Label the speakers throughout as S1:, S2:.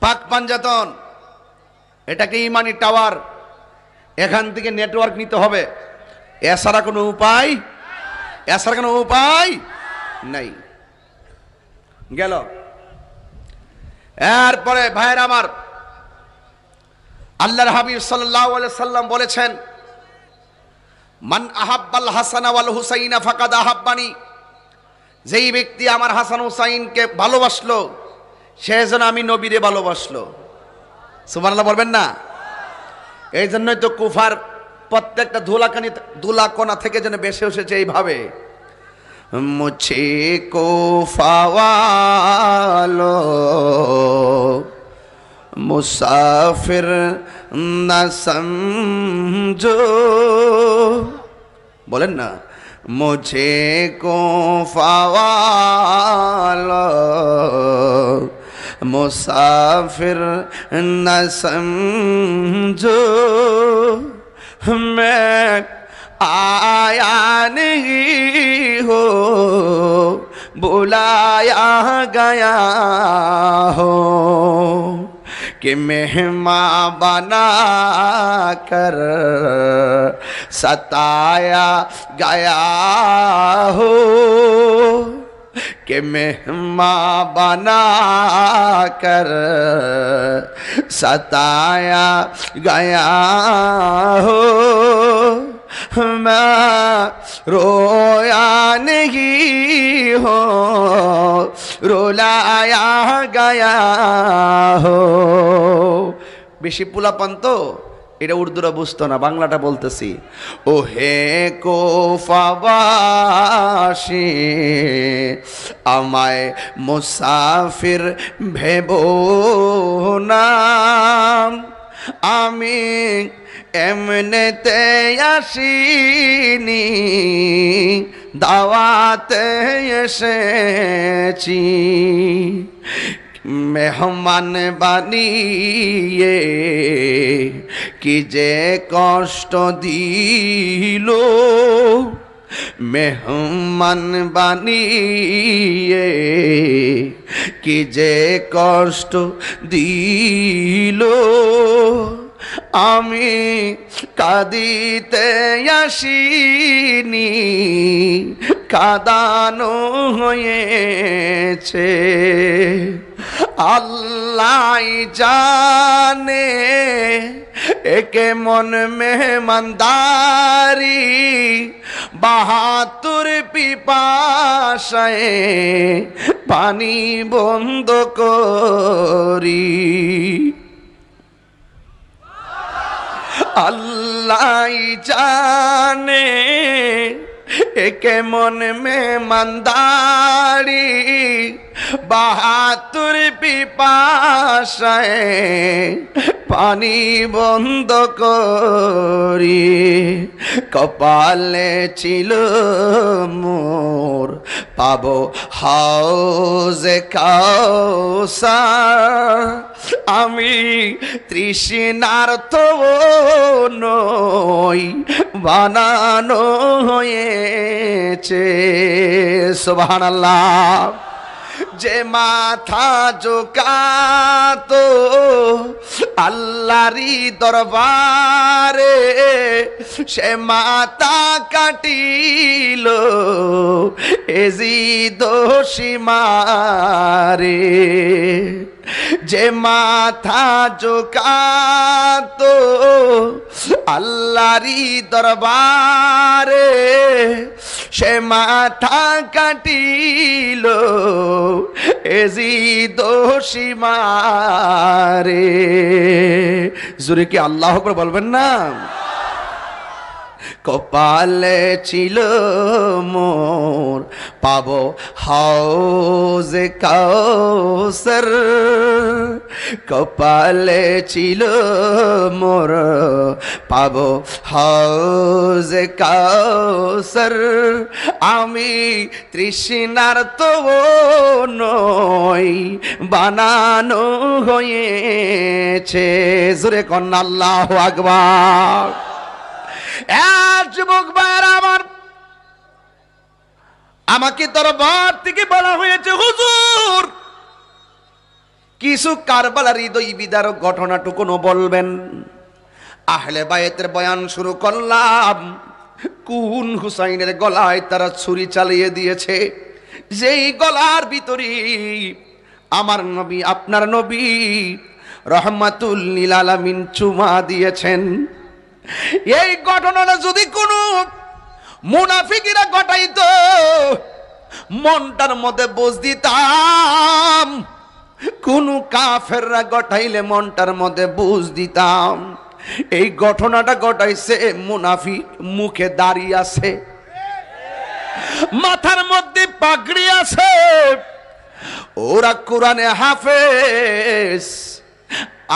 S1: পাক পাঞ্জাতন, এটাকে ইমানি টাওয়ার, এখান থেকে নেটওয়ার্ক নিতে হবে। এছাড়া কোনো উপায় নাই। গেল। এরপরে ভাইয়ের আমার, আল্লাহর হাবিব সাল্লাল্লাহু আলাইহি সাল্লাম বলেছেন, মান আহাব্বাল হাসানা ওয়াল হুসাইনা ফাকাদ আহাব্বানি, যেই ব্যক্তি আমার হাসান হুসাইনকে ভালোবাসলো সে যেন আমি নবীরে ভালোবাসলো। সুবহানাল্লাহ বলবেন না? এই জন্যই তো কুফার প্রত্যেকটা ধুলাকণা থেকে যেন বেশি এসেছে এইভাবে, মুঝে কোফাওয়ালো মুসাফির না সমঝো, বলেন না, মুঝে কোফাওয়ালো मुसाफिर न समझो, मैं आया नहीं हो बुलाया गया हो, कि मेहमान बना कर सताया गया हो, कि मेहमान बना कर सताया गया हो, मैं रोया नहीं हो रुलाया गया हो। বেশি পোলাপান তো এটা উর্দুরা বুঝতো না, বাংলাটা বলতেছি। ও হে কোফাবাসী আমায় মুসাফির ভেবো না, আমি এমনেতে আসিনি দাওয়াতে এসেছি, মেহমান বানিয়ে কি যে কষ্ট দিল, মেহমান বানিয়ে কি যে কষ্ট দিল, আমি কাঁদিতে আসিনি কাঁদানো হয়েছে। আল্লাহ জানে একে মন মেহমানদারি, বাহাতুর পিপাসায় পানি বন্ধ করি। আল্লাহ জানে একে মন মেহমানদারি, বাহাতুর পিপাসায় পানি বন্ধ করি। কপালে ছিল মোর পাবো হাউজে কাউসার, আমি তৃষ্ণার্ত নই বানানো হয়েছে। সুবহানাল্লাহ। যে মাথা ঝুঁকাতো আল্লাহরই দরবারে, সে মাথা কাটিল এজিদ সীমারে। যে মাথা ঝুঁকাতো আল্লাহরই দরবারে, সে মাথা কাটিল এজিদ সীমারে। জোরে কি আল্লাহু আকবার বলবেন না? কপালে ছিল মোর পাবো হাউজে কাউসার, কপালে ছিল মোর পাবো হাউজে কাউসার, আমি তৃষ্ণার্ত নই বানানো হয়েছে। জোরে কন্যা আল্লাহু আকবার। যুবক ভাইরা আমার, আমাকে দরবার থেকে বলা হয়েছে, হুজুর কিছু কারবালার হৃদয় বিদারক ঘটনাটুকুনো বলবেন। আহলে বায়েতের বয়ান শুরু করলাম। কোন হুসাইনের গলায় তারা ছুরি চালিয়ে দিয়েছে, যেই গলার ভিতরে আমার নবী, আপনার নবী রহমাতুল লিল আলামিন চুমা দিয়েছেন। এই ঘটনাটা যদি কোনো মুনাফিকরা ঘটাইতো, মনটার মধ্যে বুঝ দিতাম। কোন কাফেররা ঘটাইলে মনটার মধ্যে বুঝ দিতাম। এই ঘটনাটা ঘটাইছে মুনাফিক, মুখে দাড়ি আছে, মাথার মধ্যে পাগড়ি আছে, ওরা কোরআনে হাফেজ।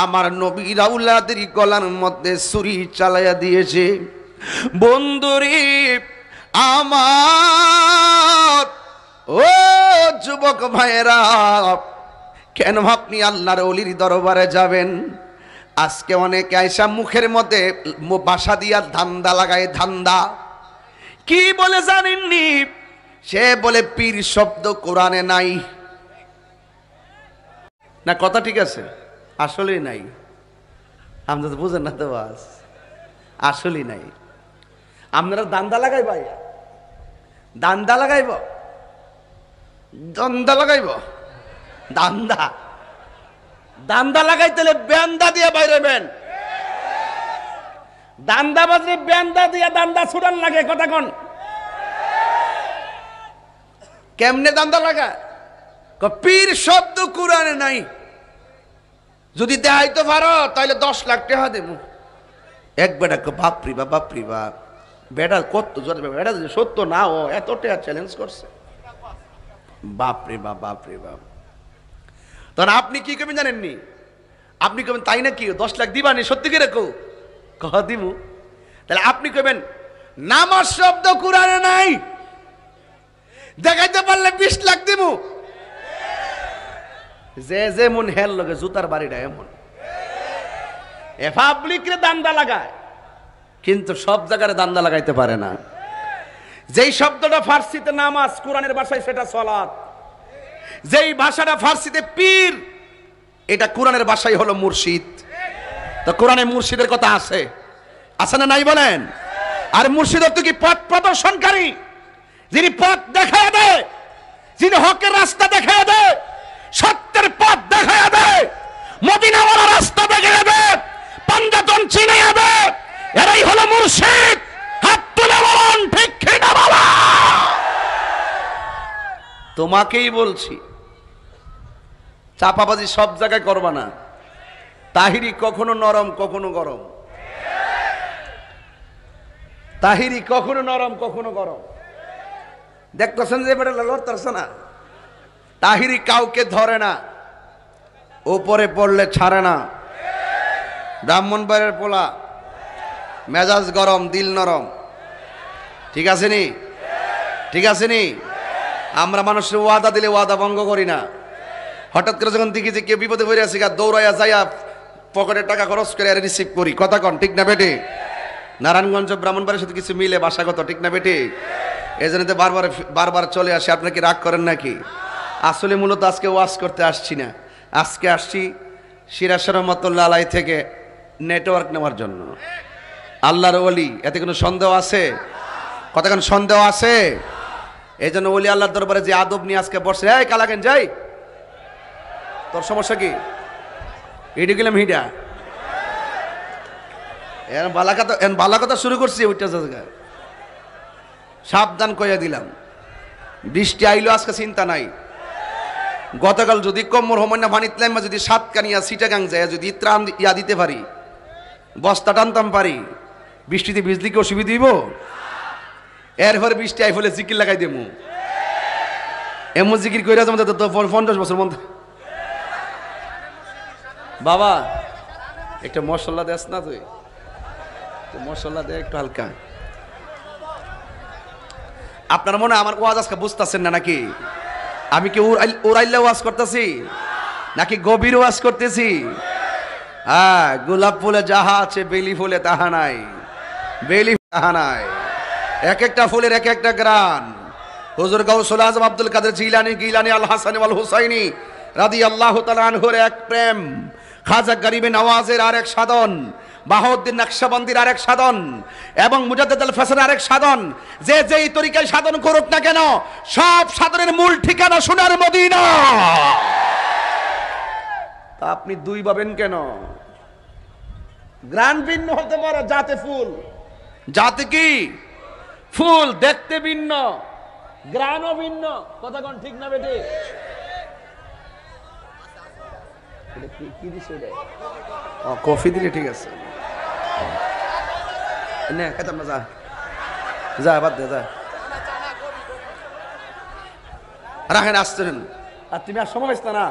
S1: আমার নবীর আউলাদের গলার মধ্যে ছুরি চালাইয়া দিয়েছে। বন্ধুরে আমার, ও যুবক ভাইয়েরা, কেন আপনি আল্লাহর ওলির দরবারে যাবেন? আজকে অনেকে আইসা মুখের মধ্যে বাসা দিয়া ধান্দা লাগায়। ধান্দা কি বলে জানেননি? সে বলে পীর শব্দ কোরআনে নাই। না কথা ঠিক আছে? আসলেই নাই। আমরা তো বুঝেন না তো, বাস আসলেই নাই। আপনারা দান্দা লাগাই ভাই, দান্দা লাগাইব, দান্দা লাগাইব, দান্দা দান্দা লাগাইতে বেন্দা দিয়ে বাইরেবেন। দান্দা বাজে বেন্দা দিয়া দান্দা ছুটান লাগে। কথা কন, কেমনে দান্দা লাগা? পীর শব্দ কোরআনে নাই। যদি দেখাইতে পারো তাহলে 10 লাখ টাকা দেব। এক বেটা বাপরি বাপ, বাপরি বাপ, বেটা কত জোর, বেটা সত্য না ও এত টাকা চ্যালেঞ্জ করছে। বাপরে বাপ, বাপরে বাপ। তখন আপনি কি করবেন জানেননি? আপনি কবেন তাই নাকি 10 লাখ দিবানি? সত্যি করে কহ দিমু। তাহলে আপনি কবেন নামাজ শব্দ কোরআনে নাই, দেখাইতে পারলে 20 লাখ দিমু। যে যেমন হেল লগে জুতার বাড়িটা এমন। এ পাবলিক রে দান্দা লাগায়, কিন্তু সব জায়গায় দান্দা লাগাইতে পারে না। যেই শব্দটা ফার্সিতে নামাজ, কোরআনের ভাষায় সেটা সালাত। যেই ভাষাটা ফার্সিতে পীর, এটা কোরআনের ভাষায় হলো মুর্শিদ। তো কোরআনে মুর্শিদের কথা আছে, আছে না নাই বলেন? আর মুর্শিদ তো কি পথ প্রদর্শনকারী, যিনি পথ দেখায় দেয়, যিনি হকের রাস্তা দেখায় দেয়, সত্যের পথ দেখায় দেয়, মদিনাওয়ালা রাস্তা দেখায় দেয়, পাঞ্জাতন চিনাইয়া দেয়। এরাই হলো মুর্শিদ। হাত তুলে বলুন ঠিক কি না বাবা? তোমাকেই বলছি, চাপাবাজি সব জায়গায় করবা না। তাহিরি কখনো নরম কখনো গরম, তাহিরি কখনো নরম কখনো গরম। দেখতেছেন যে বেটা লড়তেছে না, তাহিরি কাউকে ধরে না, উপরে পড়লে ছাড়ে না। ব্রাহ্মণবাড়ির পোলা, মেজাজ গরম, দিল নরম। ঠিক আছে নি? ঠিক আছে নি? আমরা মানুষের ওয়াদা দিলে ওয়াদা ভঙ্গ করি না। হঠাৎ করে যখন দেখি যে কেউ বিপদে পড়ে আছে, দৌড়াইয়া যাইয়া পকেটে টাকা খরচ করে আর রিসিভ করি। কথা কন ঠিক না বেটে? নারায়ণগঞ্জ ব্রাহ্মণবাড়ির সাথে কিছু মিলে ভাষাগত, ঠিক না বেটে? এই জন্য তো বারবার বারবার চলে আসে। আপনার কি রাগ করেন নাকি? আসলে মূলত আজকে ওয়াজ করতে আসছি না, আজকে আসছি সিরাজ রহমতুল্লাহ আলাই থেকে নেটওয়ার্ক নেওয়ার জন্য। আল্লাহর ওলি, এতে কোনো সন্দেহ আছে? কথা কোন সন্দেহ আছে? এই জন্য ওলি আল্লাহর দরবারে যে আদব নিয়ে আজকে বসে, এই কালাকেন যাই, তোর সমস্যা কি? এটি গেলাম হিডা বালা কথা শুরু করছি। ওইটা সাবধান কইয়া দিলাম, বৃষ্টি আইলো আজকে চিন্তা নাই। গতকাল যদি কম্মর হোমান্না ভানিতলাম, যদি সাতকানিয়া সিটাগাং যায় যদি ত্রাণ ইয়া দিতে পারি, বস্তা টানতাম পারি, বৃষ্টিতে বিজলি কি অসুবিধা দিব? এরপরে বৃষ্টি আই ফলে জিকির লাগাই দেবো। এমন জিকির কইরা যেমন তো 50 বছর মধ্যে। বাবা একটা মশলা দেস না তুই? মশলা দে একটু হালকা। আপনার মনে আমার ওয়াজ আজকে বুঝতেছেন না নাকি? আমি কি ওরাইল্লা ওয়াজ করতেছি নাকি গভীর ওয়াজ করতেছি? হ্যাঁ, গোলাপ ফুলে যাহা আছে বেলি ফুলে তাহা নাই, বেলি তাহা নাই। এক একটা ফুলের এক একটা গ্রান। হুজুর গাউসুল আজম আব্দুল কাদের জিলানী, গিলানী, আল হাসানি ওয়াল হুসাইনি রাদিয়াল্লাহু তাআলা আনহুর এক প্রেম, খাজা গরিবে নওয়াজের আরেক সাধন, বাহাউদ্দিন নকশবন্দির আরেক সাধন এবং মুজাদ্দিদ আল ফেসার আরেক সাধন। যে যেই তরিকায় সাধন করুক না কেন, সব সাধনের মূল ঠিকানা সোনার মদিনা। তা আপনি দুই পাবেন কেন? গ্রান ভিন্ন হতে পারে, জাতে ফুল, জাতে কি ফুল, দেখতে ভিন্ন, গ্রানও ভিন্ন। কথা কোন ঠিক না বেটে? কি দিছে রে? কফি দিলে ঠিক আছে। নে খেতাম না, যা যা, বাদ দে, যা রাখেন, আসছেন। আর তুমি আর সময় পাইছ না।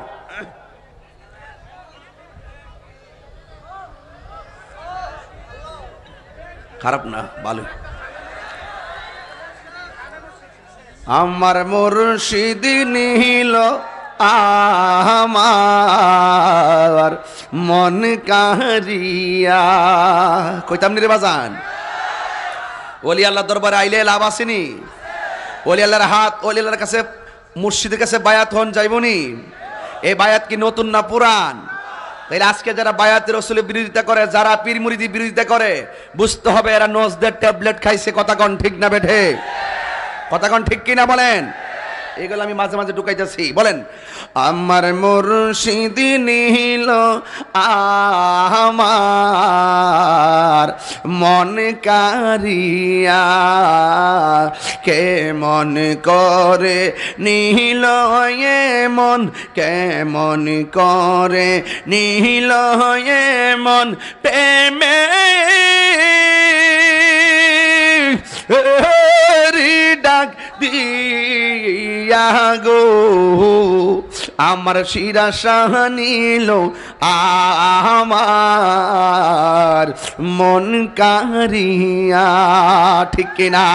S1: খারাপ না, ভালো। আমার মুর্শিদ নিল আমার মন কারিয়া। কইতাম নি রে বাজান? ওলি আল্লাহ দরবারে আইলে লাভ আসেনি? ওলি আল্লাহর হাত, ওলি আল্লাহর কাছে, মুর্শিদের কাছে বায়াত হন যাইবনি? এই বায়াত কি নতুন না পুরান? তাইলে আজকে যারা বায়াতের রাসূলের বিরোধিতা করে, যারা পীর মুরিদি বিরোধিতা করে, বুঝতে হবে এরা নজদের ট্যাবলেট খাইছে। কথা কোন ঠিক না বেঠে? কথা কোন ঠিক কিনা বলেন? এগুলো আমি মাঝে মাঝে ঢুকাইতেছি। বলেন, আমার মুর্শিদ নিল আমার মন কারিয়া, কে মন করে নিল এ মন, কেমন করে নিল এ মন, প্রেমে ডাক দিয়া গো আমার শিরা শাহানিল আমার মন কারিয়া। ঠিক কিনা?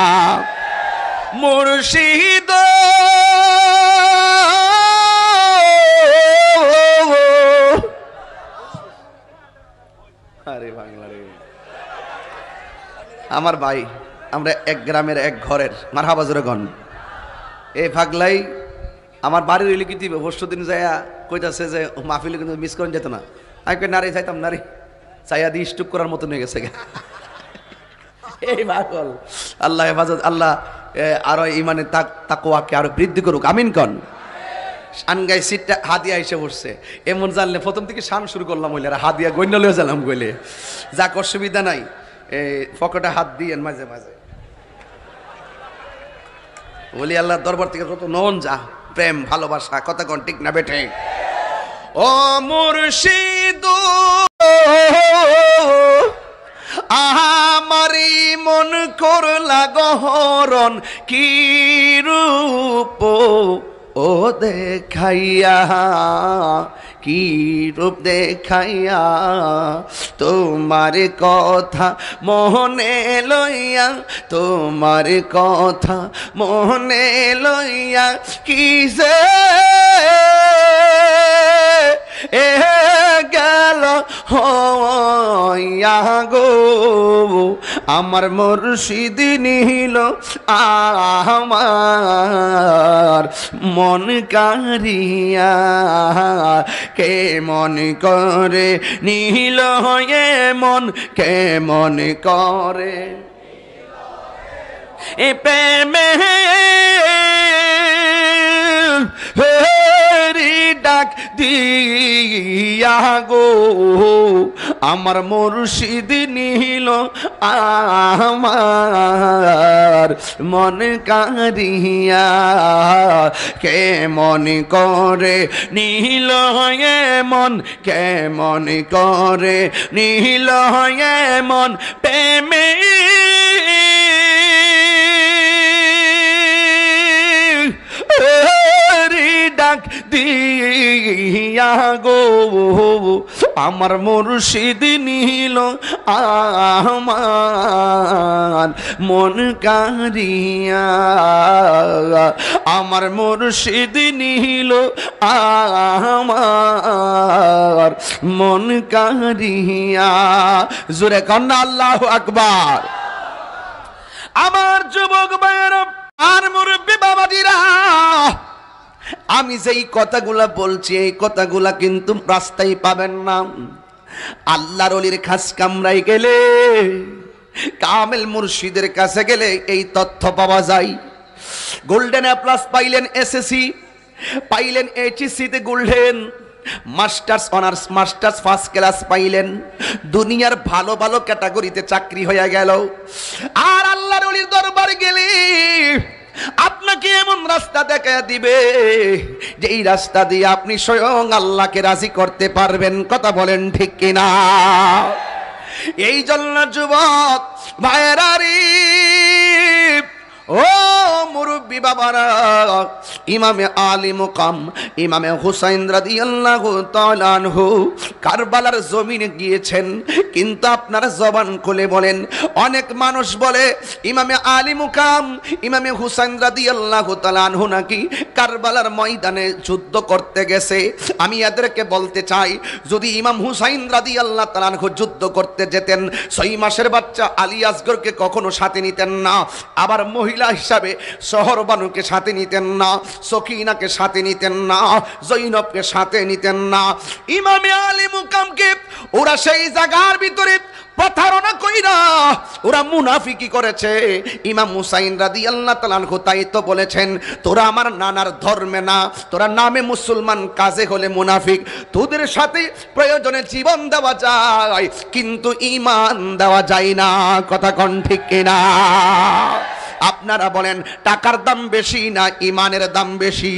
S1: মুর্শিদ আরে বাংলা রে, আমার ভাই, আমরা এক গ্রামের এক ঘরের, মারহাবা জোরে গণ। এই ভাগলাই আমার বাড়ির হইলে কি দিবে, পরশু দিন যাইয়া কইতাছে যে মাহফিলে কিন্তু মিস করেন যেত না। আমি কই নারী চাইতাম, নারী চাইয়া দিয়ে স্টুক করার মতন হয়ে গেছে। এই পাগল, আল্লাহ হেফাজত, আল্লাহ আরো ইমানে তাকওয়াকে আরো বৃদ্ধি করুক, আমিন কন। শানগাই সিটটা হাদিয়া এসে বসছে, এমন জানলে প্রথম থেকে শান শুরু করলাম, হইলে হাদিয়া গণ্য লয়ে গেলাম কইলে, যাক অসুবিধা নাই। এই পকেটে হাত দিয়েন মাঝে মাঝে। বলি আল্লাহ দরবার থেকে যত নন যা প্রেম ভালোবাসা, কথা কোন ঠিক না বেঠে? ও মুর্শিদ আমারি মন করলা গহরণ, কি রূপ ও দেখাইয়া, কি রূপ দেখাইয়া, তোমার কথা মনে লইয়া, তোমার কথা মনে লইয়া, কি যে এ গেল হইয়া গো আমার মুর্শিদ নিল আমার মন কারিয়া, কে মন করে নিল এ মন, কে মন করে এ প্রেমে ডাক দিয়া গো আমার মুর্শিদ নিল আমার মন কারিয়া, কে মন করে নিল এ মন, কে মন করে নিল এ মন, প্রেমে ডাক দিয়া গো আমার মুর্শিদ নিল আমার মন কারিয়া, আমার মুর্শিদ নিল আমার মন কারিয়া। জোরে কন্যা আল্লাহু আকবার। আমার যুবক ভাইয়েরা আর মুরব্বী বাবাজিরা, আমি যেই কথাগুলা বলছি এই কথাগুলা কিন্তু রাস্তায় পাবেন না, আল্লাহর ওলির খাস কামরায় গেলে, কামেল মুর্শিদের কাছে গেলে এই তথ্য পাওয়া যায়। গোল্ডেন এ প্লাস পাইলেন এসএসসি, পাইলেন এইচএসসিতে golden, masters honours masters first class পাইলেন, দুনিয়ার ভালো ভালো ক্যাটাগরিতে চাকরি হয়ে গেল। আর আল্লাহর ওলির দরবারে গেলে আপনাকে এমন রাস্তা দেখা দিবে যে এই রাস্তা দিয়ে আপনি স্বয়ং আল্লাহকে রাজি করতে পারবেন। কথা বলেন ঠিক কিনা? এই জন্য যুবক ভাইয়েরা রে, ও মুরব্বী বাবারা, ইমামে আলী মুকাম ইমামে হুসাইন রাদিয়াল্লাহু তাআলা আনহু কারবালার জমিনে গিয়েছেন, কিন্তু আপনারা জবান খুলে বলেন, অনেক মানুষ বলে ইমামে আলী মুকাম ইমামে হুসাইন রাদিয়াল্লাহু তাআলা আনহু নাকি কারবালার ময়দানে যুদ্ধ করতে গেছে। আমি এদেরকে বলতে চাই, যদি ইমাম হুসাইন রাদিয়াল্লাহু তাআলা আনহু যুদ্ধ করতে যেতেন, 6 মাসের বাচ্চা আলী আসগরকে কখনো সাথে নিতেন না, আবার মহিলা হিসাবে শহরবানুকে সাথে নিতেন না, সকিনাকে সাথে নিতেন না, জৈনবকে সাথে নিতেন না। ইমামে আলী মুকামকে ওরা সেই জায়গার ভিতরে প্রতারণা কইরা ওরা মুনাফিকি করেছে। ইমাম হুসাইন রাদিয়াল্লাহু তাআলা আনহু তাই তো বলেছেন, তোরা আমার নানার ধর্মে না, তোরা নামে মুসলমান কাজে হলে মুনাফিক। তোদের সাথে প্রয়োজনে জীবন দেওয়া যায় কিন্তু ঈমান দেওয়া যায় না। কথা কোন ঠিক কিনা? আপনারা বলেন টাকার দাম বেশি না ঈমানের দাম বেশি?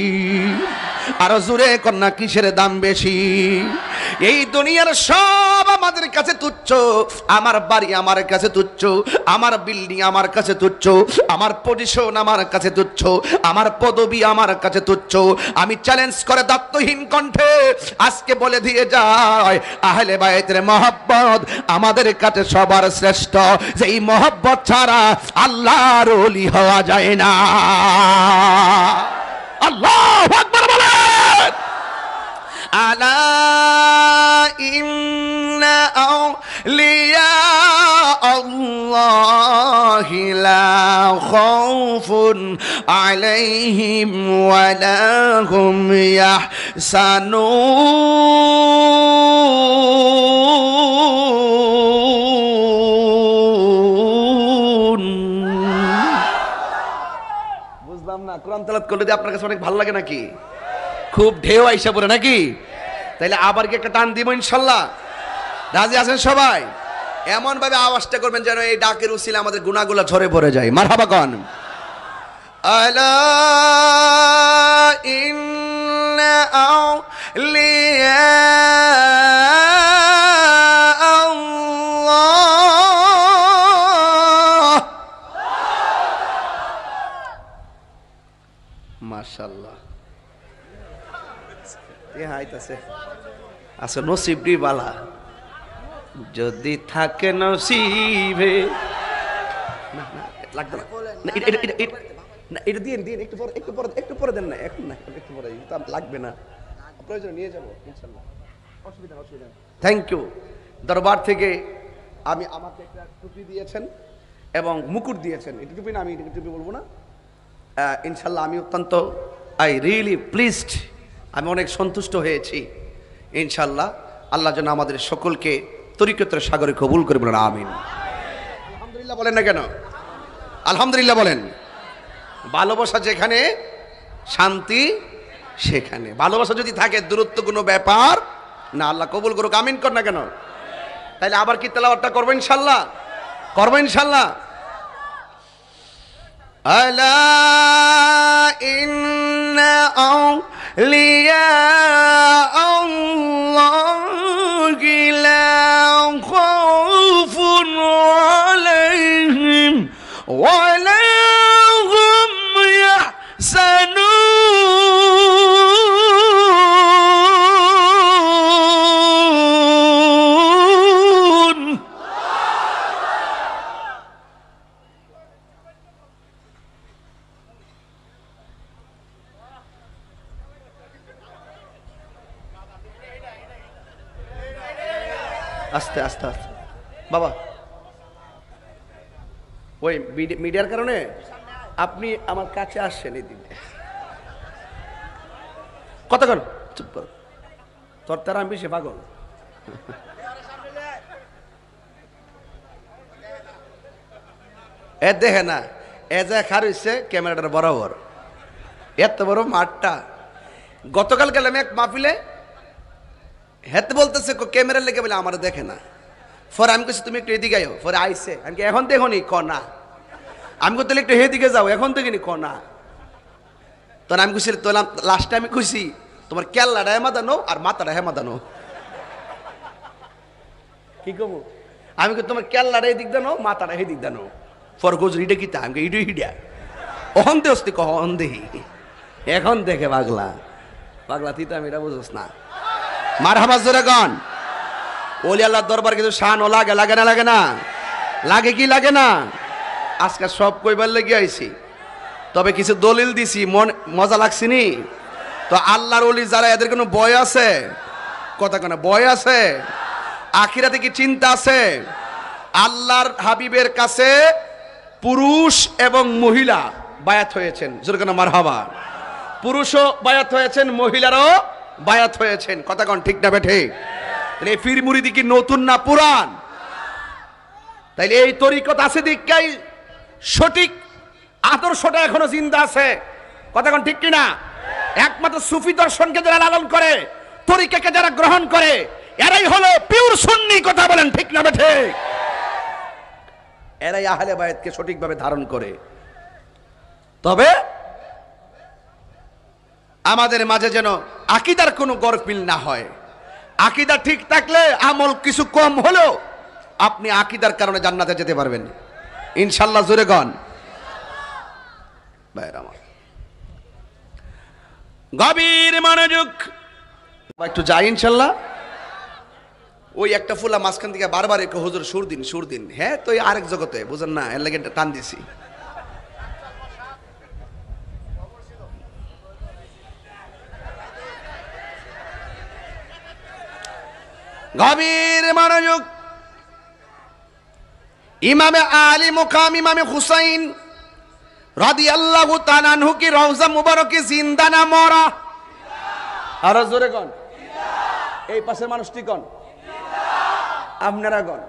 S1: আরো জোরে কন্যা কিসের দাম বেশি? এই দুনিয়ার সব আমাদের কাছে তুচ্ছ। আমার বাড়ি আমার কাছে তুচ্ছ, আমার বিল্ডিং আমার কাছে তুচ্ছ, আমার পজিশন আমার কাছে তুচ্ছ, আমার পদবি আমার কাছে তুচ্ছ। আমি চ্যালেঞ্জ করে দায়িত্বহীন কণ্ঠে আজকে বলে দিয়ে যায়, আহলে বায়তের মহব্বত আমাদের কাছে সবার শ্রেষ্ঠ। যেই মহব্বত ছাড়া আল্লাহর ওলি হওয়া যায় না। আল্লাহু আকবার বলেন। আলা ইন্না আউলিয়া আল্লাহি লা খাউফুন আলাইহিম ওয়া লা হুম ইয়াহসানুন। বুঝলাম না, কোরআন তেলাওয়াত করলে আপনার কাছে অনেক ভালো লাগে নাকি? খুব ঢেউ আইসা পড়ে নাকি? তাইলে আবার কি একটা টান দিব ইনশাল্লাহ? রাজি আছেন সবাই? এমন ভাবে আওয়াজটা করবেন যেন এই ডাকের উসিলে আমাদের গুনাহগুলো ঝরে পড়ে যায়। মারহাবা কোন। আলা ইন্না আউলিয়া আল্লাহ। মাশাআল্লাহ। আচ্ছা নসিব ডি বালা যদি থাকে নসিবে, লাগবে না, এটা দিয়ে দিন, একটু পরে দেন না, এখন না, একটু পরে লাগবে না, প্রয়োজন নিয়ে যাবো ইনশাআল্লাহ, অসুবিধা অসুবিধা। Thank you. দরবার থেকে আমি আমাকে একটা টুপি দিয়েছেন এবং মুকুট দিয়েছেন। এটা টুপি না, আমি এটা টুপি বলবো না ইনশাআল্লাহ। আমি অত্যন্ত আই রিয়েলি প্লিজড, আমি অনেক সন্তুষ্ট হয়েছি ইনশাআল্লাহ। আল্লাহ যেন আমাদের সকলকে তরিকতের সাগরে কবুল করে বলেন আমিন। আলহামদুলিল্লাহ বলেন না কেন? আলহামদুলিল্লাহ বলেন। ভালোবাসা যেখানে শান্তি সেখানে। ভালোবাসা যদি থাকে দূরত্ব কোনো ব্যাপার না। আল্লাহ কবুল করুক, আমিন কর না কেন? তাইলে আবার কি তেলাওয়াতটা করবো ইনশাআল্লাহ? করবো ইনশাআল্লাহ। আলা ইন্না আউলিয়া আল্লাহি লা খাউফুন আলাইহিম ওয়া লা হুম ইয়াহসানুন। আস্তে আস্তে আস্তে বাবা, ওই মিডিয়ার কারণে আপনি আমার কাছে আসছেন এই দিন। কথা কর, চুপ কর, তোর তারা আমি বেশি পাগল। এ দেখে না, এ যে খার হইছে ক্যামেরাটার বরাবর, এত বড় মাঠটা। গতকাল গেলাম এক মাহফিলে, হেতে বলতেছে ক্যামেরা লেগে বলে আমার দেখে না। পরে আমি কইছি তুমি একটু এদিকে আও, পরে আইছে। আমি কি এখন দেখো নি? ক না। আমি কই তাহলে একটু হেদিকে যাও, এখন দেখিনি। ক না। তখন আমি কইছি তোলাম, লাস্টে আমি কইছি তোমার কেল্লাটা হেমা দানো আর মাথাটা হেমা দানো। কি কব? আমি কই তোমার কেল্লাটা এদিক দানো, মাথাটা হেদিক দানো। পর গোজর ইডে কিতা? আমি ইডু হিডিয়া অহন দে অস্তি কহন দেহি, এখন দেখে পাগলা। পাগলা তুই তো আমি এটা বুঝোস না। মারহাবা জোরে গন। ওলি আল্লাহর দরবার কিন্তু শান ও লাগে, লাগে না? লাগে না? লাগে কি লাগে না? আজকে সব কইবার লেগে আইছি, তবে কিছু দলিল দিছি, মজা লাগছিনি তো। আল্লাহর ওলি যারা, এদের কোনো ভয় আছে? কথা কেন ভয় আছে? আখিরাতে কি চিন্তা আছে? আল্লাহর হাবিবের কাছে পুরুষ এবং মহিলা বায়াত হয়েছেন, জোরে কেন মারহাবা। পুরুষও বায়াত হয়েছেন, মহিলারও বায়াত হয়েছেন। কথা কন ঠিক না বেঠে? তাহলে এই পীর মুরিদি কি নতুন না পুরান? তাইলে এই তরিকত আছে দিকটাই সঠিক আদর্শটা এখনো জিন্দা আছে। কথা কন ঠিক কিনা? একমাত্র সুফি দর্শনকে যারা লালন করে, তরিকাকে যারা গ্রহণ করে, এরাই হলো পিওর সুন্নি। কথা বলেন ঠিক না বেঠে? এরাই আহলে বায়াতকে সঠিকভাবে ধারণ করে। তবে আমাদের মাঝে যেন আকীদার কোনো গরমিল না হয়। আকীদা ঠিক থাকলে আমল কিছু কম হলেও আপনি আকীদার কারণে জান্নাতে যেতে পারবেন ইনশাআল্লাহ। জোরে গন ভাইরা আমার, গভীর মনোযোগ। একটু যাই ইনশাআল্লাহ। ওই একটা ফুলা মাঝখান থেকে বারবার একটু হুজুর সুর দিন, সুর দিন। হ্যাঁ, তো আরেক জগতে বুঝেন না, এর লাগে টান দিছি। গভীর মনোযোগ। ইমামে আলী মুকাম ইমামে হুসাইন রাদিয়াল্লাহু তাআলা আনহু কি রওজা মুবারকে জিন্দা না মরা? আর জোরে কোন? এই পাশের মানুষটি কোন? আপনারা কোন?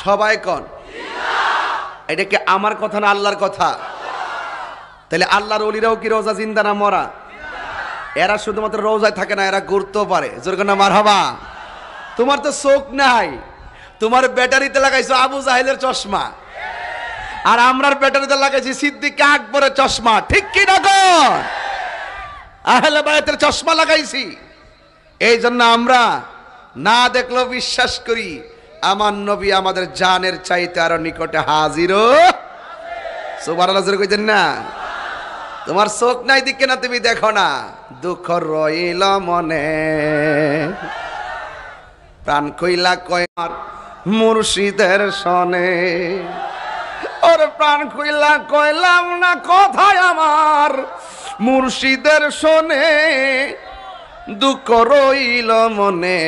S1: সবাই কোন? এটা কি আমার কথা না আল্লাহর কথা? তাহলে আল্লাহর ওলিরাও কি রওজা জিন্দা না মরা? এরা শুধুমাত্র রওজায় থাকে না, এরা ঘুরতেও পারে। জোরে কোন মারহাবা। তোমার তো চোখ নাই, তোমার ব্যাটারিতে লাগাইছো আবু জাহেলের চশমা, আর আমরার ব্যাটারিতে লাগাইছি সিদ্দিক আকবরের চশমা। ঠিক কি না গো? আহলে বায়াতের চশমা লাগাইছি। এই জন্য আমরা না দেখলেও বিশ্বাস করি আমার নবী আমাদের জানের চাইতে আরো নিকটে হাজির। সুবহানাল্লাহ জোরে কইতেন না? তোমার চোখ নাই দিকে না, তুমি দেখো না। দুঃখ রইল মনে, প্রাণ কইলা কয়মার মুর্শিদের সনে। ওর প্রাণ কইলা কইলাম না কথায় আমার মুর্শিদের সনে। দুঃখ রইল মনে,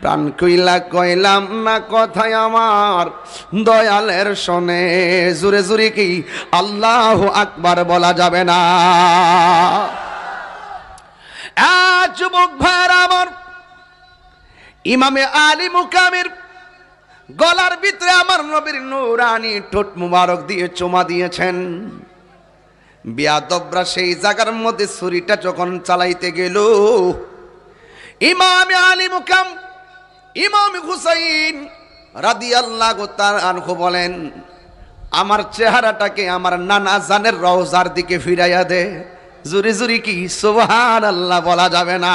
S1: প্রাণ কইলা কইলাম না কথায় আমার দয়ালের সনে। জুরে জুরে কি আল্লাহু আকবার বলা যাবে না? যুবক ভাইরা আমার, ইমামে আলী মুকামের গলার ভিতরে আমার নবীর নূরানি ঠোঁট মুবারক দিয়ে চুমা দিয়েছেন। বিয়াদবরা সেই জায়গার মধ্যে ছুরিটা যখন চালাইতে গেল, ইমামে আলী মুকাম ইমাম হুসাইন রাদিয়াল্লাহু তাআলা আনহু বলেন, আমার চেহারাটাকে আমার নানা জানের রওজার দিকে ফিরাইয়া দে। জুরি জুরি কি সুবহানাল্লাহ বলা যাবে না?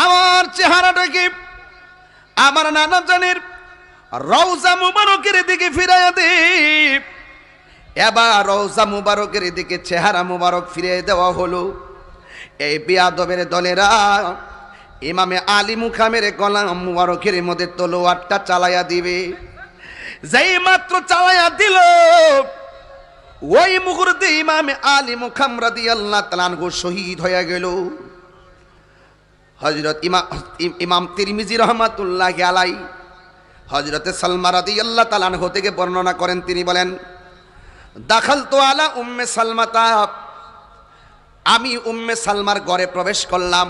S1: আমার চেহারাটাকে আমার নানা জানের রওজা মুবারকের দিকে ফিরাইয়া দে। এবার রওজা মুবারকের দিকে চেহারা মুবারক ফিরিয়ে দেওয়া হলো। এই বিয়াদবের দলেরা ইমামে আলী মুকামের গলা মুবারকের মধ্যে তলোয়ারটা চালাইয়া দিবে। যেই মাত্র চালাইয়া দিল, ওই মুহূর্তে ইমামে আলী মুকাম রাদিয়াল্লাহু তাআলা আনহু শহীদ হয়ে গেল। হযরত ইমাম তিরমিজি রহমাতুল্লাহি আলাইহি হযরতে সালমা রাদিয়াল্লাহু তাআলা আনহু থেকে বর্ণনা করেন। তিনি বলেন, দাখালতু আলা উম্মে সালমাতা আমি উম্মে সালমার ঘরে প্রবেশ করলাম।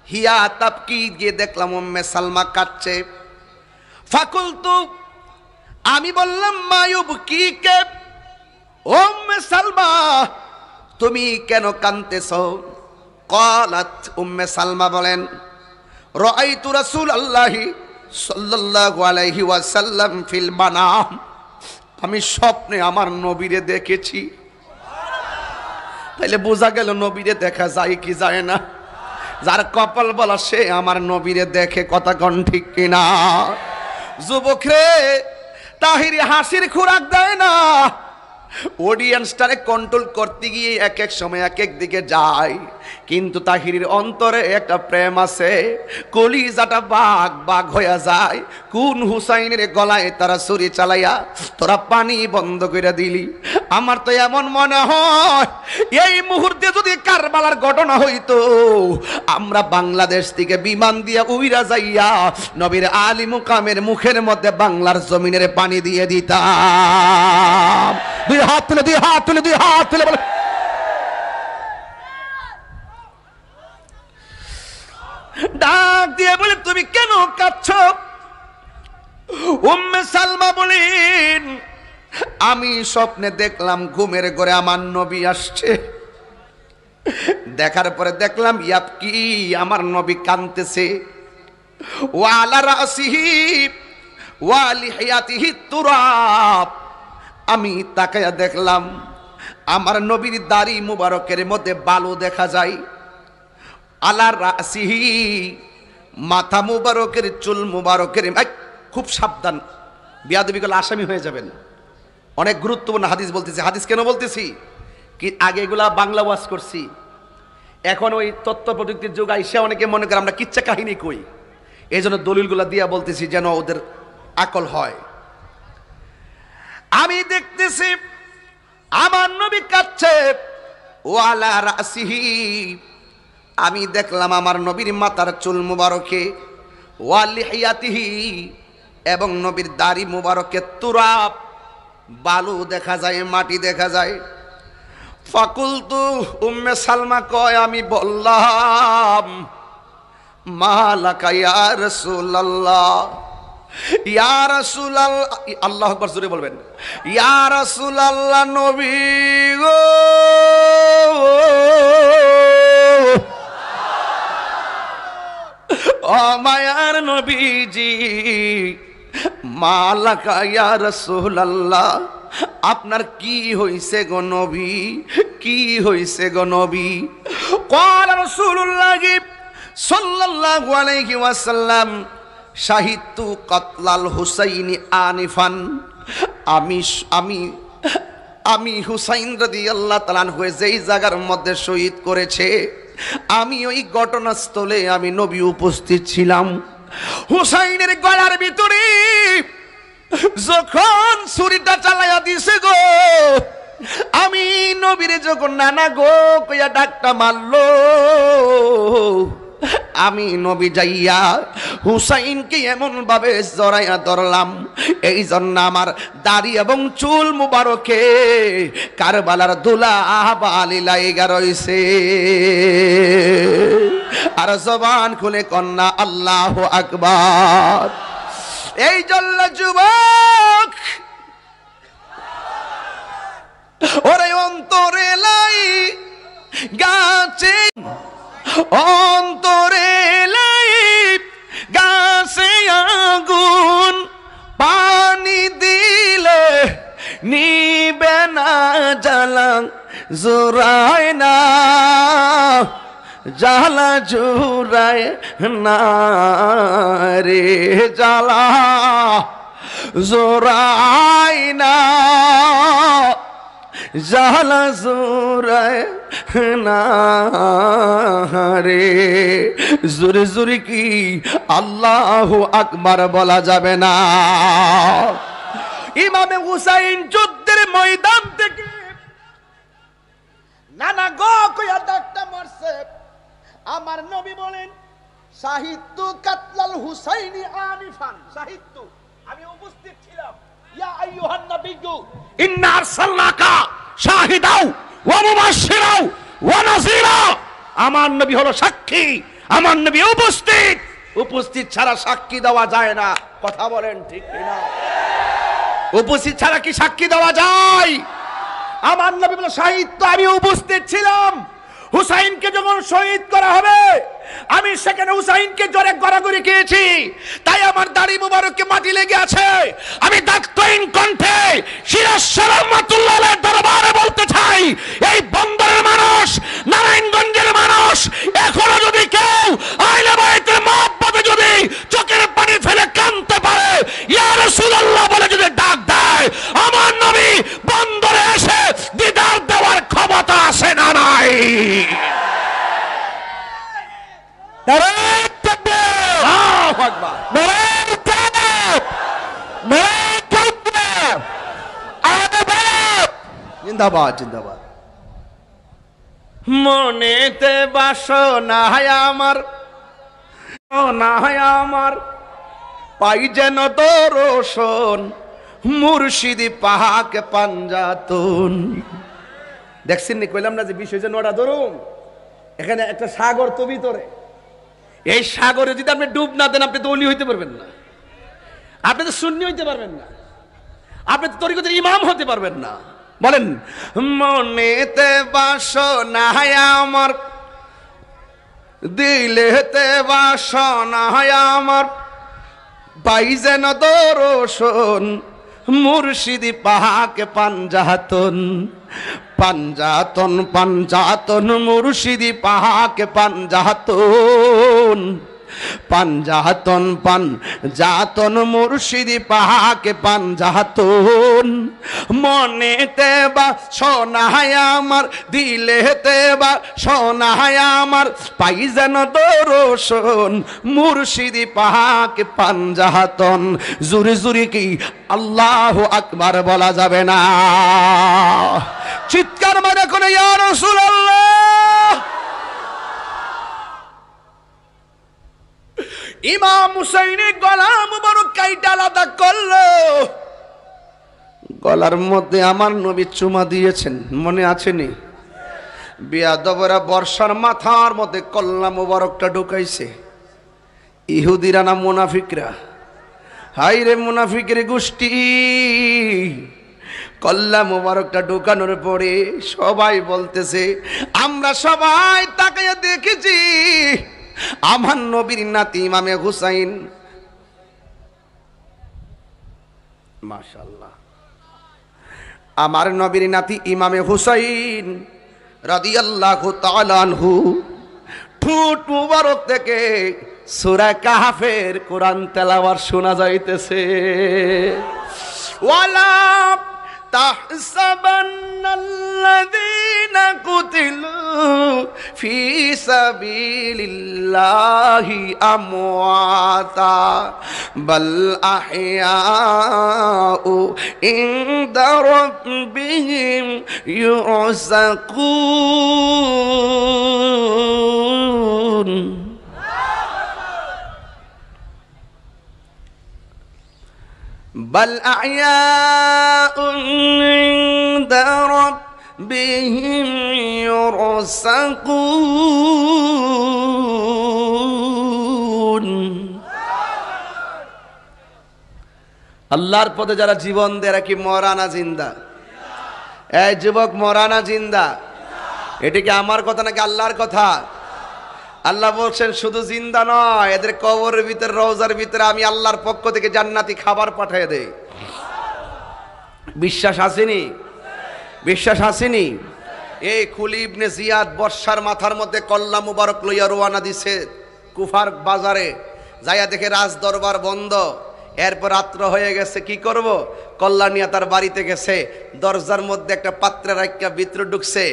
S1: হিয়া তাবকি, গিয়ে দেখলাম উম্মে সালমা কাঁদছে। ফাকুলতু, আমি বললাম মায়ুবকিকে, উম্মে সালমা তুমি কেন কাঁদতেছো? ক্বালাত, উম্মে সালমা বলেন, রাআইতু রাসূলুল্লাহি সাল্লাল্লাহু আলাইহি ওয়াসাল্লাম ফিল মানাম, আমি স্বপ্নে আমার নবীরে দেখেছি। তাইলে বোঝা গেল নবীরে দেখা যায় কি যায় না? যার কপাল বলা সে আমার নবীরে দেখে, কথা কোন ঠিক কিনা? যুবক রে, তাহিরি হাসির খোরাক দেয় না, অডিয়েন্সটারে কন্ট্রোল করতে গিয়ে এক এক সময় এক এক দিকে যায়, কিন্তু তাহিরির অন্তরে একটা প্রেম আছে, কলিজাটা বাঘ বাঘ হইয়া যায়। কোন হুসাইনের গলায় তারা ছুরি চালাইয়া তোরা পানি বন্ধ করে দিলি। আমার তো এমন মনে হয় এই মুহূর্তে যদি কারবালার ঘটনা হইতো, আমরা বাংলাদেশ থেকে বিমান দিয়া উইরা যাইয়া নবীর আলী মুকামের মুখের মধ্যে বাংলার জমিনের পানি দিয়ে দিতাম। দুই হাত তুলে, দুই হাত তুলে, দুই হাত তুলে বলে, ডাক দিয়ে বলে, তুমি কেন কাঁদছো? উম্মে সালমা বলেন, আমি স্বপ্নে দেখলাম ঘুমের ঘরে আমার নবী আসছে। দেখার পরে দেখলাম ইয়াবকি, আমার নবী কাঁদতেছে। ওয়া আলা রাসিহি ওয়া লিহিয়াতিহি তুরাব, আমি তাকায়া দেখলাম আমার নবীর দাড়ি মুবারকের মধ্যে বালু দেখা যায়। আলা রাসিহি, মাথা মুবারকের চুল মুবারকের, খুব সাবধান, বিয়াদবি করলে আসামি হয়ে যাবেন। অনেক গুরুত্বপূর্ণ হাদিস বলতেছি। হাদিস কেন বলতেছি কি, আগে এগুলা বাংলা ওয়াজ করছি, এখন ওই তথ্য প্রযুক্তির যুগ আইসা অনেকে মনে করে আমরা কিচ্ছা কাহিনী কই, এই জন্য দলিলগুলা দিয়া বলতেছি যেন ওদের আকল হয়। আমি দেখতেছি আমার নবী কাঁদছে। ওয়ালা রাসিহি, আমি দেখলাম আমার নবীর মাথার চুল মুবারকে, ওয়া লিহিয়াতিহি, এবং নবীর দাড়ি মুবারকে তুরাব, বালু দেখা যায়, মাটি দেখা যায়। ফাকুলতু, উম্মে সালমা কয়, আমি বললাম, মা লাকা ইয়া রাসূলুল্লাহ, ইয়া রাসূলুল্লাহ, আল্লাহু আকবার জোরে বলবেন, ইয়া রাসূলুল্লাহ, নবী গো, ও মায়ার নবীজি, মা লাকা ইয়া রাসূলুল্লাহ, আপনার কি হইছে গো নবী, কি হইছে গো নবী? ক্বালা রাসূলুল্লাহ সাল্লাল্লাহু আলাইহি ওয়াসাল্লাম, শাহিদতু কাতলাল হুসাইনি আনিফান, আমি হুসাইন রাদিয়াল্লাহু তাআলা আনহু যেই জায়গার মধ্যে শহীদ করেছে, আমি ওই ঘটনাস্থলে আমি নবী উপস্থিত ছিলাম। হুসাইনের গলার ভিতরে যখন ছুরিটা চালাইয়া দিছে গো, আমি নবীরে যখন নানা গো কইয়া ডাকটা মারলো, আমি নবী যাইয়া হুসাইনকে এমন ভাবে জড়াইয়া ধরলাম, এই জন্য আমার দাড়ি এবং চুল মুবারকে কারবালার দুলা বালি লাইগা রইছে। আর জবান খুলে কন্যা আল্লাহু আকবার। এই জন্য যুবক, ওরে অন্তরে লাই গাছে, অন্তরে লাই গাছে আগুন, পানি দিলে নিবে না জ্বালা, জোরায় না জ্বালা, জোরায় না রে জ্বালা, জোরায় না জ্বালা, জোরায় না রে। জোরে জোরে কি আল্লাহু আকবার বলা যাবে না? ইমামে হুসাইন যুদ্ধের ময়দান থেকে নানা গো কইয়া ডাকটা মারছে। আমার নবী বলেন, শাহিদতু কাতলাল হুসাইনি আনিফান, শাহিদতু, আমি উপস্থিত ছিলাম। ইয়া আইয়ুহান নাবিয়্যু ইন্না আরসালনাকা শাহিদাও ওয়া মুবাশশিরাও
S2: ওয়া নাযীরা, আমার নবী হলো সাক্ষী, আমার নবী উপস্থিত, উপস্থিত ছাড়া সাক্ষী দেওয়া যায় না। কথা বলেন ঠিক কিনা? উপস্থিত ছাড়া কি সাক্ষী দেওয়া যায়? আমার নবী বলে শহীদ তো আমি উপস্থিত ছিলাম। হুসাইনকে যখন শহীদ করা হবে আমি সেখানে হুসাইনকে জোরে গড়াগড়ি খেয়েছি, তাই আমার দাড়ি মুবারককে মাটি লেগে আছে। আমি দাক্তহীন কণ্ঠে সিরাজ সালামাতুল্লাহ আলাইহির দরবারে বলতে চাই, এই বন্দরের মানুষ, নারায়ণগঞ্জের মানুষ, এখনো যদি কেউ আহলে বাইতের মহব্বতে যদি চোখের পানি ফেলে কাঁদতে পারে, ইয়া রাসূলুল্লাহ বলে যদি ডাক দেয়, আমার নবী বন্দরে এসে দিদার দেওয়ার ক্ষমতা আছে না নাই? নারায়ে তাকবীর, আল্লাহু আকবার, নারায়ে তাকবীর, নারায়ে তাকবীর, আদাব,
S1: জিন্দাবাদ জিন্দাবাদ।
S2: মনেতে বাসনা আমার, না আমার, পাই যেন দর্শন, মুর্শিদি পাক পাঞ্জাতন। দেখছেন নি কইলাম না যে বিষয় যে নড়া ধরুম, এখানে একটা সাগর তো ভিতরে, এই সাগরে যদি আপনি ডুব না দেন আপনি তো ওলি হইতে পারবেন না, আপনি তো সুন্নি হইতে পারবেন না, আপনি তো তরিকতের ইমাম হতে পারবেন না। বলেন মনেতে বাসনা আমার, দিলেতে বাসনা আমার, পাই যেন দর্শন, মুর্শিদি পাক পাঞ্জাতন, পাঞ্জাতন পাঞ্জাতন, মুর্শিদি পাক পাঞ্জাতন, পাঞ্জাতন পাঞ্জাতন, মুর্শিদি পাক পাঞ্জাতন। মনেতে বা সোনায় আমার, দিলেতে বা সোনায় আমার, পাই যেন দর্শন, মুর্শিদি পাক পাঞ্জাতন। জুরি জুরি কি আল্লাহু আকবার বলা যাবে না? চিৎকার মারে করে ইয়া রাসূলুল্লাহ। ইমাম হুসাইনের গলা মুবারক কাইটা আলাদা করলো, গলার মধ্যে আমার নবী চুমা দিয়েছেন, মনে আছে নি? বিয়াদবরা বর্ষার মাথার মধ্যে কল্লা মুবারকটা ঢুকাইছে। ইহুদিরা না মুনাফিকরা? হাই রে মুনাফিকের গোষ্ঠী, কল্লা মুবারকটা ঢুকানোর পরে সবাই বলতেছে, আমরা সবাই তাকাইয়া দেখেছি আমার নবীর নাতি ইমামে হুসাইন, মাশাআল্লাহ, আমার নবীর নাতি ইমামে হুসাইন রাদিয়াল্লাহু তাআলা আনহু ঠোঁট মুবারক থেকে সূরা কাহফের কোরআন তেলাওয়াত শোনা যাইতেছে। ওয়ালা তাহসাবান্নাল্লাযীনা কুতিলু ফি সাবিলিল্লাহি আমওয়াতা বাল আহইয়াউ ইনদা রাব্বিহিম ইউরযাকুন। بل أحياء عند ربهم يرزقون। আল্লাহর পথে যারা জীবন দেয় এরা কি মরা না জিন্দা? এই যুবক, মরা না জিন্দা? এটা কি আমার কথা নাকি আল্লাহর কথা? আল্লাহ বলছেন শুধু জিন্দা নয়, এদের কবরের ভিতরে, রওজার ভিতরে আমি আল্লাহর পক্ষ থেকে জান্নাতি খাবার পাঠিয়ে দেই। বিশ্বাস আসেনি? বিশ্বাস আসেনি? এই খুলি ইবনে জিয়াদ বর্ষার মাথার মধ্যে কল্লা মুবারক লইয়া রওনা দিছে কুফার বাজারে, যাইয়া দেখে রাজ দরবার বন্ধ। এরপর রাত্র হয়ে গেছে, কি করব? কল্লা নিয়ে তার বাড়িতে গেছে, দরজার মধ্যে একটা পাত্রে রাখিয়া ভিতরে ঢুকছে।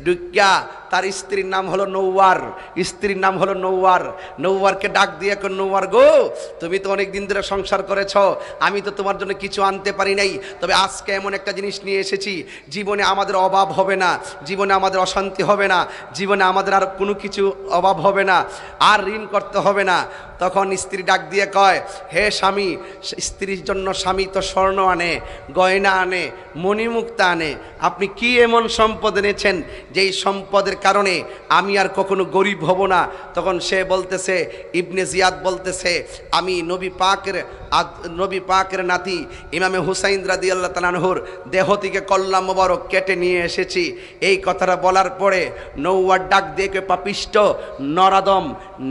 S2: ঢুকিয়া তার স্ত্রীর নাম হলো নৌয়ার, স্ত্রীর নাম হলো নৌয়ার। নৌয়ারকে ডাক দিয়ে, নৌয়ার গো, তুমি তো অনেক দিন ধরে সংসার করেছ, আমি তো তোমার জন্য কিছু আনতে পারি নাই, তবে আজকে এমন একটা জিনিস নিয়ে এসেছি, জীবনে আমাদের অভাব হবে না, জীবনে আমাদের অশান্তি হবে না, জীবনে আমাদের আর কোনো কিছু অভাব হবে না, আর ঋণ করতে হবে না। তখন স্ত্রী ডাক দিয়ে কয়, হে স্বামী, স্ত্রীর জন্য স্বামী তো স্বর্ণ আনে,
S1: গয়না আনে, মণিমুক্তা আনে। আপনি কি এমন সম্পদ এনেছেন যেই সম্পদের কারণে আমি আর কখনো গরিব হব না? তখন সে বলতেছে, ইবনে জিয়াদ বলতেছে, আমি নবী পাকের নাতি ইমামে হুসাইন রাদিয়াল্লাহু তাআলা আনহুর দেহ থেকে কল্লা মোবারক কেটে নিয়ে এসেছি। এই কথাটা বলার পরে নৌয়ার ডাক দিয়ে কে পাপিষ্ট, নরাদম,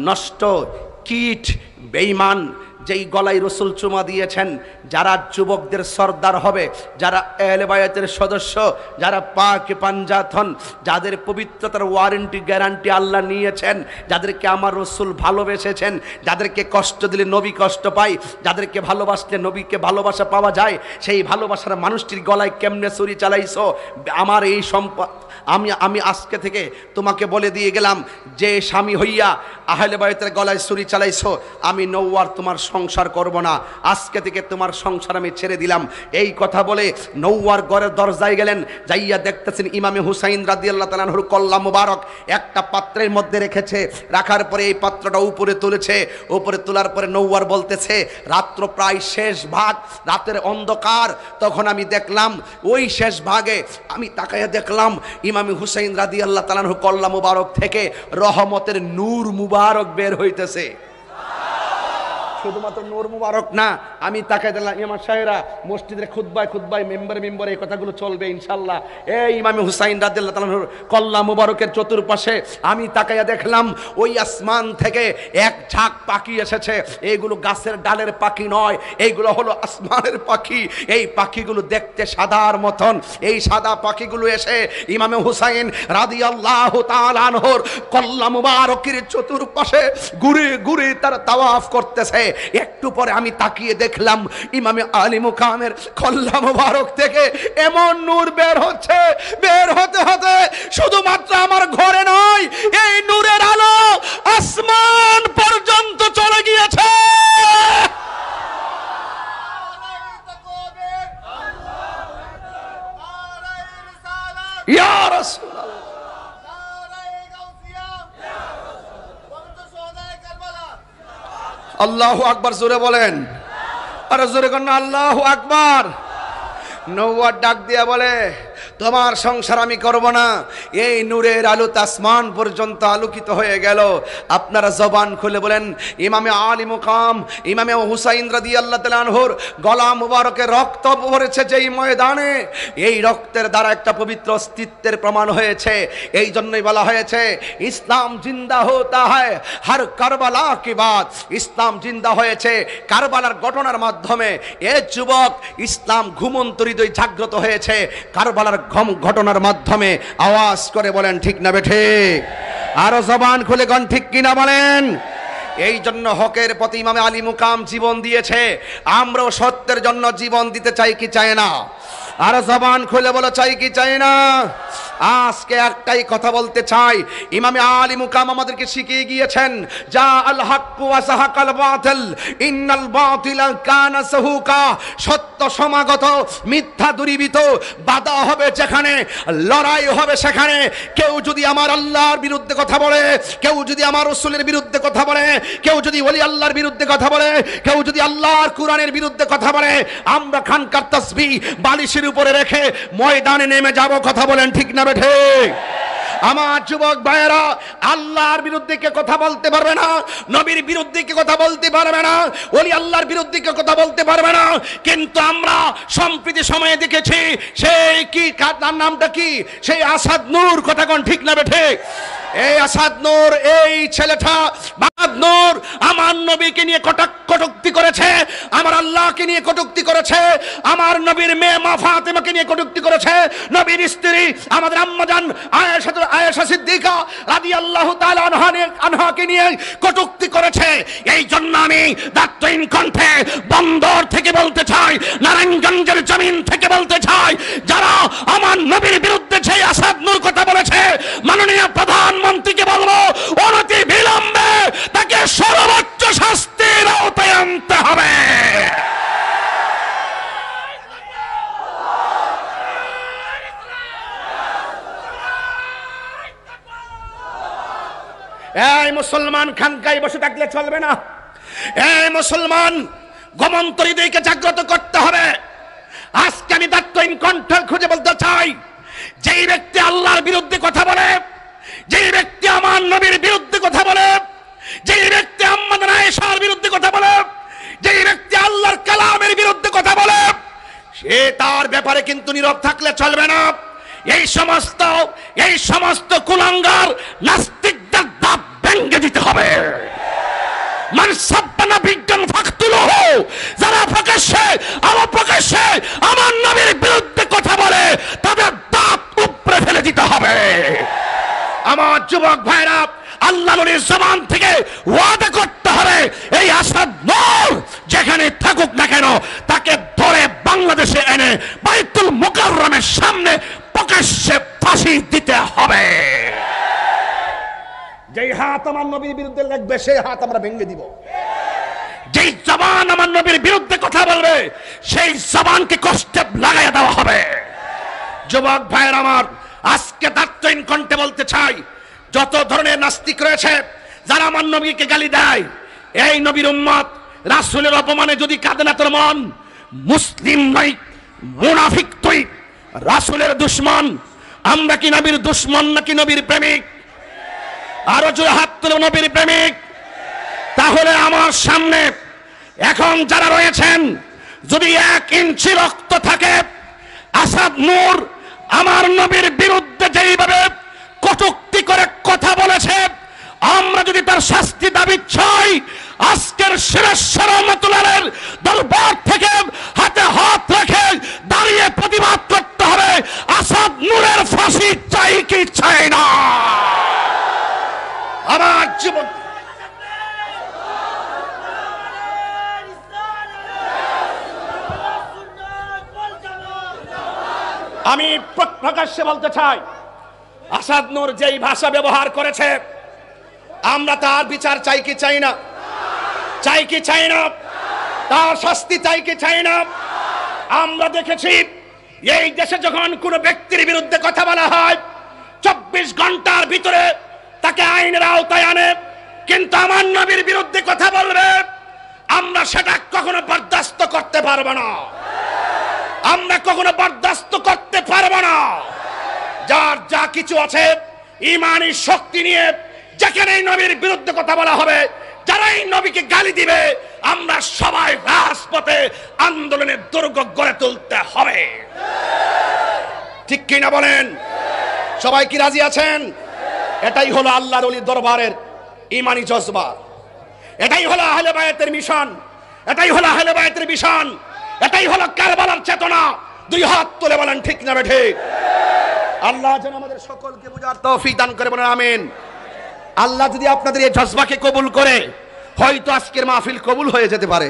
S1: নষ্ট, কীট, বেঈমান, যেই গলায় রসুল চুমা দিয়েছেন, যারা যুবকদের সর্দার হবে, যারা আহলে বায়াতের সদস্য, যারা পাক পাঞ্জাতন, যাদের পবিত্রতার ওয়ারেন্টি গ্যারান্টি আল্লাহ নিয়েছেন, যাদেরকে আমার রসুল ভালোবেসেছেন, যাদেরকে কষ্ট দিলে নবী কষ্ট পায়, যাদেরকে ভালোবাসলে নবীকে ভালোবাসা পাওয়া যায়, সেই ভালোবাসার মানুষটির গলায় কেমনে ছুরি চালাইছো? আমার এই সম্পদ আমি আজকে থেকে তোমাকে বলে দিয়ে গেলাম, যে স্বামী হইয়া আহলে বায়তের গলায় ছুরি চালাইছো, আমি নৌয়ার তোমার সংসার করব না, আজকে থেকে তোমার সংসার আমি ছেড়ে দিলাম। এই কথা বলে নৌয়ার ঘরের দরজায় গেলেন, যাইয়া দেখতেছেন ইমামে হুসাইন রাদিয়াল্লাহু তাআলা আনহুর কল্লা মুবারক একটা পাত্রের মধ্যে রেখেছে। রাখার পরে এই পাত্রটা উপরে তুলেছে, উপরে তোলার পরে নৌয়ার বলতেছে, রাত্র প্রায় শেষ ভাগ, রাতের অন্ধকার। তখন আমি দেখলাম ওই শেষ ভাগে আমি তাকাইয়া দেখলাম ইমামে হুসাইন রাদিয়াল্লাহু তাআলা আনহু কল্লা মুবারক থেকে রহমতের নূর মুবারক বের হইতেছে। শুধুমাত্র নূর মুবারক না, আমি তাকাই দিলাম ইমাম সাহেরা মসজিদের খুতবায় মেম্বারে এই কথাগুলো চলবে ইনশাল্লাহ। এই ইমামে হুসাইন রাদিয়াল্লাহু তাআলা আনহুর কল্লা মুবারকের চতুর্পাশে আমি তাকাইয়া দেখলাম ওই আসমান থেকে এক ঝাঁক পাখি এসেছে। এইগুলো গাছের ডালের পাখি নয়, এইগুলো হলো আসমানের পাখি। এই পাখিগুলো দেখতে সাদার মতন। এই সাদা পাখিগুলো এসে ইমামে হুসাইন রাদিয়াল্লাহু তাআলা আনহুর কল্লা মুবারকের চতুর্পাশে ঘুরে ঘুরে তারা তাওয়াফ করতেছে। একটু পরে আমি তাকিয়ে দেখলাম ইমামে আলী মুকামের কল্লা মুবারক থেকে এমন নূর বের হচ্ছে, বের হতে হতে শুধুমাত্র আমার ঘরে নয়, এই নূরের আলো আসমান পর্যন্ত চলে গিয়েছে। ইয়া রাসূলুল্লাহ, আল্লাহু আকবার, জোরে বলেন, আরে জোরে করেন আল্লাহু আকবার। নৌয়ার ডাক দিয়া বলে, তোমার সংসার আমি করব না। এই নূরের আলো আসমান পর্যন্ত আলোকিত হয়ে গেল। আপনারা জবান খুলে বলেন, ইমামে আলী মুকাম ইমামে হুসাইন রাদিয়াল্লাহু তাআলা আনহুর গলা মুবারকে রক্ত পড়েছে যেই ময়দানে, এই রক্তের দ্বারা একটা পবিত্র অস্তিত্বের প্রমাণ হয়েছে। এই জন্যই বলা হয়েছে ইসলাম জিন্দা হতা হয় হর কারবালা কি বাত। ইসলাম জিন্দা হয়েছে কারবালার ঘটনার মাধ্যমে। এ যুবক, ইসলাম ঘুমন্ত হৃদয় জাগ্রত হয়েছে কারবালার ঘটনার মাধ্যমে। আওয়াজ করে বলেন ঠিক না বেঠে? আরো জবান খুলে গন ঠিক কিনা বলেন। এই জন্য হকের প্রতি ইমামে আলী মুকাম জীবন দিয়েছে। আমরাও সত্যের জন্য জীবন দিতে চাই কি চাই না? আরো জবান খুলে বলো, চাই কি চাই না? আজকে একটাই কথা বলতে চাই, ইমামে আলী মুকাম আমাদেরকে শিখিয়ে গিয়েছেন, যা আল হাক্কু ওয়া সাহাকাল বাতিল ইন্নাল বাতিলা কানা সাহুকা। সত্য সমাগত, মিথ্যা দূরীভূত। বাধা হবে যেখানে, লড়াই হবে সেখানে। কেউ যদি আমার আল্লাহর বিরুদ্ধে কথা বলে, কেউ যদি আমার রাসূলের বিরুদ্ধে কথা বলে, কেউ যদি ওলি আল্লাহর বিরুদ্ধে কথা বলে, কেউ যদি আল্লাহর কোরআনের বিরুদ্ধে কথা বলে, আমরা খানকার তাসবিহ বালিশের উপরে রেখে ময়দানে নেমে যাব। কথা বলেন ঠিক না বেঠে? আমার যুবক ভাইয়েরা, আল্লাহর বিরুদ্ধে কে কথা বলতে পারবে না, নবীর বিরুদ্ধে কে কথা বলতে পারবে না, ওলি আল্লাহর বিরুদ্ধে কে কথা বলতে পারবে না। কিন্তু আমরা সম্প্রতি সময়ে দেখেছি, সেই কি, তার নামটা কি, সেই আসাদ নূর। কথা কোন ঠিক না বেঠে? এই আসাদ নূর, এই ছেলেটা বাদ নূর আমার নবীকে নিয়ে কটূক্তি করেছে, আমার আল্লাহকে নিয়ে কটূক্তি করেছে, আমার নবীর মেয়ে মা ফাতেমাকে নিয়ে কটূক্তি করেছে, নবীর স্ত্রী আমাদের আম্মাজান আয়েশা সিদ্দিকা রাদিয়াল্লাহু তাআলা আনহাকে নিয়ে কটূক্তি করেছে। এই জন্য আমি দাত্তহীন কণ্ঠে বন্দর থেকে বলতে চাই, নারায়ণগঞ্জের জমিন থেকে বলতে চাই, যারা আমার নবীর বিরুদ্ধে সেই আসাদ নূর কথা বলেছে, মাননীয় প্রধানমন্ত্রীকে বলবো, অনতি বিলম্বে তাকে সর্বোচ্চ শাস্তির আওতায় আনতে হবে। এই মুসলমান খানকায় বসে থাকলে চলবে না। এই মুসলমান, গমন্ত হৃদয়কে জাগ্রত করতে হবে।
S2: আজকে আমি দায়িত্বহীন কণ্ঠ খুঁজে বলতে চাই, যেই ব্যক্তি আল্লাহর বিরুদ্ধে কথা বলে, যেই ব্যক্তি আমার নবীর বিরুদ্ধে কথা বলে, যেই ব্যক্তি আমাদের আয়েশার বিরুদ্ধে কথা বলে, যেই ব্যক্তি আল্লাহর কালামের বিরুদ্ধে কথা বলে, সে তার ব্যাপারে কিন্তু নীরব থাকলে চলবে না। এই সমস্ত কুলাঙ্গার নাস্তিকদের দাঁত ভেঙে দিতে হবে। মান সাব্বানা বিজ্ঞান ফাকতুলহু, যারা প্রকাশ্যে অপ্রকাশ্যে আমার নবীর বিরুদ্ধে কথা বলে তাদের দাঁত উপড়ে ফেলে দিতে হবে। আমার যুবক ভাইরা, আল্লাহ নবীর জবান থেকে ওয়াদা করতে হবে, এই আসাদ নূর যেখানে থাকুক না কেন তাকে ধরে বাংলাদেশে এনে বাইতুল মুকাররমের সামনে প্রকাশ্যে ফাঁসি দিতে হবে। যেই হাত আমার নবীর বিরুদ্ধে লাগবে সেই হাত আমরা ভেঙে দিব। যেই জবান আমার নবীর বিরুদ্ধে কথা বলবে সেই জবানকে কষ্টে লাগাইয়া দেওয়া হবে। যুবক ভাইয়ের আমার, আজকে দায়িত্বহীন কণ্ঠে বলতে চাই, যত ধরনের নাস্তিক রয়েছে যারা আমার নবীকে গালি দেয়, এই নবীর উম্মত রাসূলের অপমানে যদি কাঁদে না তোর মন, মুসলিম নয়, মুনাফিক তুই, রাসূলের দুশমন। আমরা কি নবীর দুশমন নাকি নবীর প্রেমিক? আরো জোরে হাত তুলে নবীর প্রেমিক। তাহলে আমার সামনে এখন যারা রয়েছেন, যদি 1 ইঞ্চি রক্ত থাকে, আসাদ নূর আমার নবীর বিরুদ্ধে যেইভাবে কটূক্তি করে কথা বলেছে, আমরা যদি তার শাস্তি দাবি চাই, আজকের শিরেশ্বর রহমাতুল্লাহের দরবার থেকে হাতে হাত রেখে দাঁড়িয়ে প্রতিবাদ করতে হবে। আসাদ নূরের ফাঁসি চাই কি চাই না? আমার জীবন আমি প্রকাশ্যে বলতে চাই, আসাদ নূর যেই ভাষা ব্যবহার করেছে, আমরা তার বিচার চাই কি চাই না? চাই কি চাই না? তার শাস্তি চাই কি চাই না? আমরা দেখেছি এই দেশে যখন কোনো ব্যক্তির বিরুদ্ধে কথা বলা হয় 24 ঘন্টার ভিতরে তাকে আইনের আওতায় আনে, কিন্তু আমার নবীর বিরুদ্ধে কথা বলবে, আমরা সেটা কখনো বরদাস্ত করতে পারবো না। আমরা কখনো বরদাস্ত করতে পারবো না। যার যা কিছু আছে ঈমানি শক্তি নিয়ে যেখানে নবীর বিরুদ্ধে কথা বলা হবে, যারা এই নবীকে গালি দিবে, আমরা সবাই রাজপথে আন্দোলনের দুর্গ গড়ে তুলতে হবে। ঠিক কি না বলেন? সবাই কি রাজি আছেন? এটাই হলো আল্লাহর ওলির দরবারের ঈমানি জজবা, এটাই হলো আহলে বায়াতের মিশন, এটাই হলো আহলে বায়াতের মিশন, এটাই হলো কারবালার চেতনা। 2 হাত তুলে বলেন ঠিক না বেঠে? আল্লাহ যেন আমাদের সকলকে বুঝার তৌফিক দান করে, বলেন আমিন। আল্লাহ যদি আপনাদের এই জজবাকে কবুল করে, হয়তো আজকের মাহফিল কবুল হয়ে যেতে পারে।